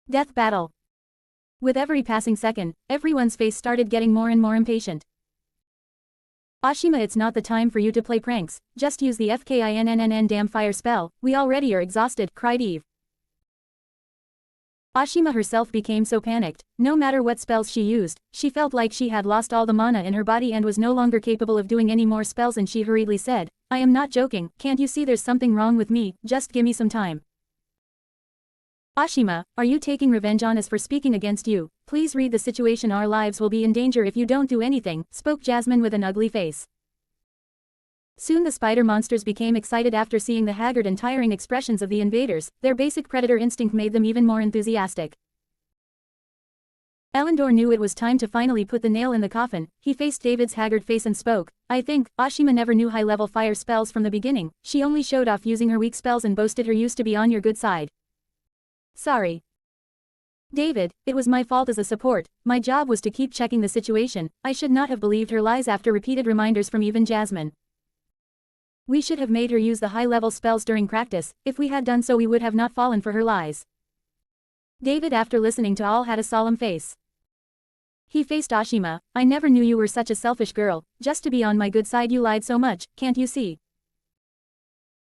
Death battle. With every passing second, everyone's face started getting more and more impatient. Ashima, it's not the time for you to play pranks, just use the FKINNN damn fire spell, we already are exhausted, cried Eve. Ashima herself became so panicked, no matter what spells she used, she felt like she had lost all the mana in her body and was no longer capable of doing any more spells, and she hurriedly said, I am not joking, can't you see there's something wrong with me, just give me some time. Ashima, are you taking revenge on us for speaking against you? Please read the situation, our lives will be in danger if you don't do anything, spoke Jasmine with an ugly face. Soon the spider monsters became excited after seeing the haggard and tiring expressions of the invaders, their basic predator instinct made them even more enthusiastic. Elandor knew it was time to finally put the nail in the coffin, he faced David's haggard face and spoke, I think, Ashima never knew high-level fire spells from the beginning, she only showed off using her weak spells and boasted her used to be on your good side. Sorry. David, it was my fault as a support, my job was to keep checking the situation, I should not have believed her lies after repeated reminders from even Jasmine. We should have made her use the high-level spells during practice, if we had done so we would have not fallen for her lies. David, after listening to all, had a solemn face. He faced Ashima, I never knew you were such a selfish girl, just to be on my good side you lied so much, can't you see?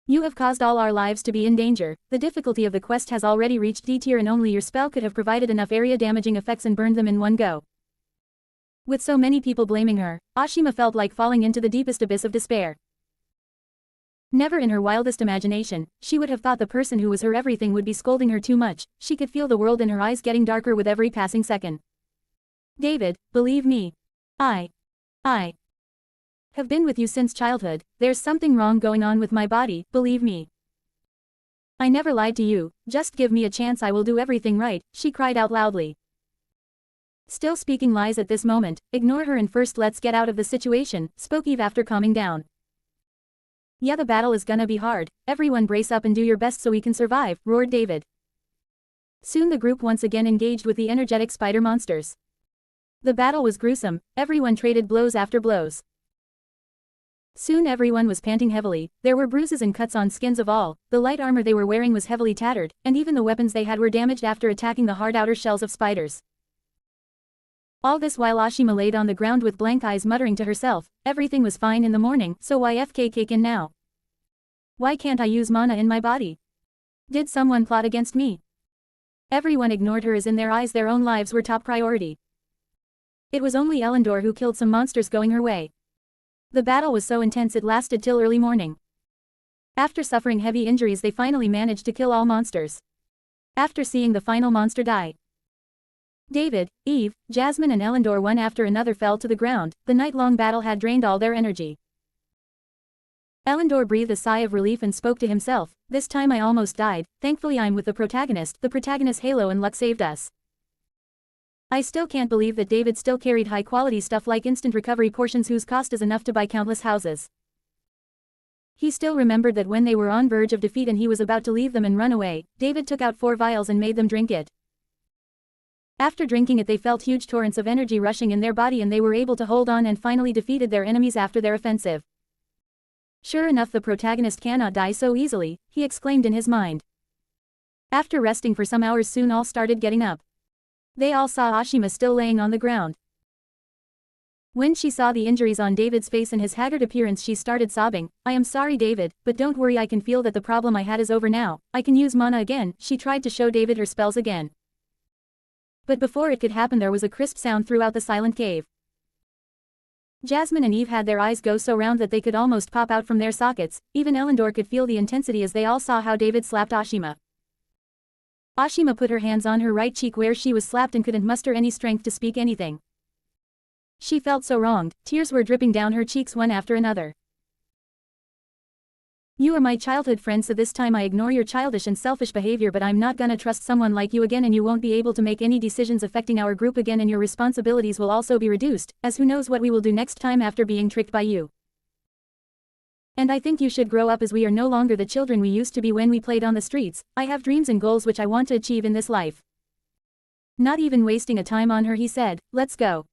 You have caused all our lives to be in danger, the difficulty of the quest has already reached D tier and only your spell could have provided enough area-damaging effects and burned them in one go. With so many people blaming her, Ashima felt like falling into the deepest abyss of despair. Never in her wildest imagination, she would have thought the person who was her everything would be scolding her too much, she could feel the world in her eyes getting darker with every passing second. David, believe me. I have been with you since childhood, there's something wrong going on with my body, believe me. I never lied to you, just give me a chance, I will do everything right, she cried out loudly. Still speaking lies at this moment, ignore her and first let's get out of the situation, spoke Eve after calming down. Yeah, the battle is gonna be hard, everyone brace up and do your best so we can survive, roared David. Soon the group once again engaged with the energetic spider monsters. The battle was gruesome, everyone traded blows after blows. Soon everyone was panting heavily, there were bruises and cuts on skins of all, the light armor they were wearing was heavily tattered, and even the weapons they had were damaged after attacking the hard outer shells of spiders. All this while Ashima laid on the ground with blank eyes muttering to herself, everything was fine in the morning, so why FK kick in now? Why can't I use mana in my body? Did someone plot against me? Everyone ignored her as in their eyes their own lives were top priority. It was only Elandor who killed some monsters going her way. The battle was so intense it lasted till early morning. After suffering heavy injuries they finally managed to kill all monsters. After seeing the final monster die, David, Eve, Jasmine and Elandor one after another fell to the ground, the night-long battle had drained all their energy. Elandor breathed a sigh of relief and spoke to himself, this time I almost died, thankfully I'm with the protagonist's halo and luck saved us. I still can't believe that David still carried high-quality stuff like instant recovery potions whose cost is enough to buy countless houses. He still remembered that when they were on verge of defeat and he was about to leave them and run away, David took out 4 vials and made them drink it. After drinking it they felt huge torrents of energy rushing in their body and they were able to hold on and finally defeated their enemies after their offensive. Sure enough, the protagonist cannot die so easily, he exclaimed in his mind. After resting for some hours soon all started getting up. They all saw Ashima still laying on the ground. When she saw the injuries on David's face and his haggard appearance she started sobbing, I am sorry David, but don't worry, I can feel that the problem I had is over now, I can use mana again, she tried to show David her spells again. But before it could happen there was a crisp sound throughout the silent cave. Jasmine and Eve had their eyes go so round that they could almost pop out from their sockets, even Elandor could feel the intensity as they all saw how David slapped Ashima. Ashima put her hands on her right cheek where she was slapped and couldn't muster any strength to speak anything. She felt so wronged, tears were dripping down her cheeks one after another. You are my childhood friend, so this time I ignore your childish and selfish behavior, but I'm not gonna trust someone like you again and you won't be able to make any decisions affecting our group again and your responsibilities will also be reduced, as who knows what we will do next time after being tricked by you. And I think you should grow up as we are no longer the children we used to be when we played on the streets. I have dreams and goals which I want to achieve in this life. Not even wasting a time on her, he said, let's go.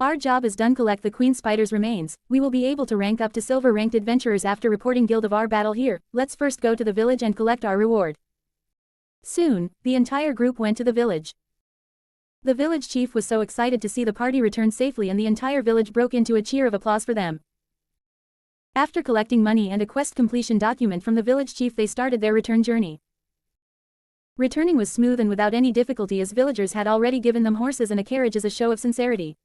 Our job is done, collect the Queen Spider's remains, we will be able to rank up to silver ranked adventurers after reporting guild of our battle here, let's first go to the village and collect our reward. Soon, the entire group went to the village. The village chief was so excited to see the party return safely, and the entire village broke into a cheer of applause for them. After collecting money and a quest completion document from the village chief, they started their return journey. Returning was smooth and without any difficulty, as villagers had already given them horses and a carriage as a show of sincerity.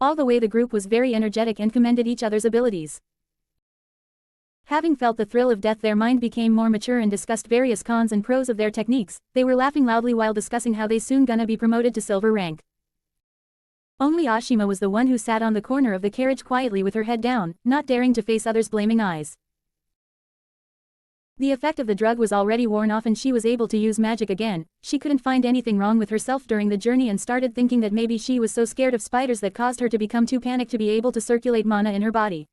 All the way the group was very energetic and commended each other's abilities. Having felt the thrill of death, their mind became more mature and discussed various cons and pros of their techniques. They were laughing loudly while discussing how they soon gonna be promoted to silver rank. Only Ashima was the one who sat on the corner of the carriage quietly with her head down, not daring to face others' blaming eyes. The effect of the drug was already worn off and she was able to use magic again. She couldn't find anything wrong with herself during the journey and started thinking that maybe she was so scared of spiders that caused her to become too panicked to be able to circulate mana in her body.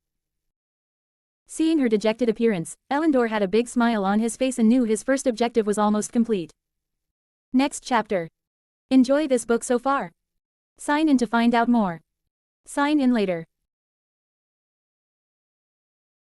Seeing her dejected appearance, Elandor had a big smile on his face and knew his first objective was almost complete. Next chapter. Enjoy this book so far. Sign in to find out more. Sign in later.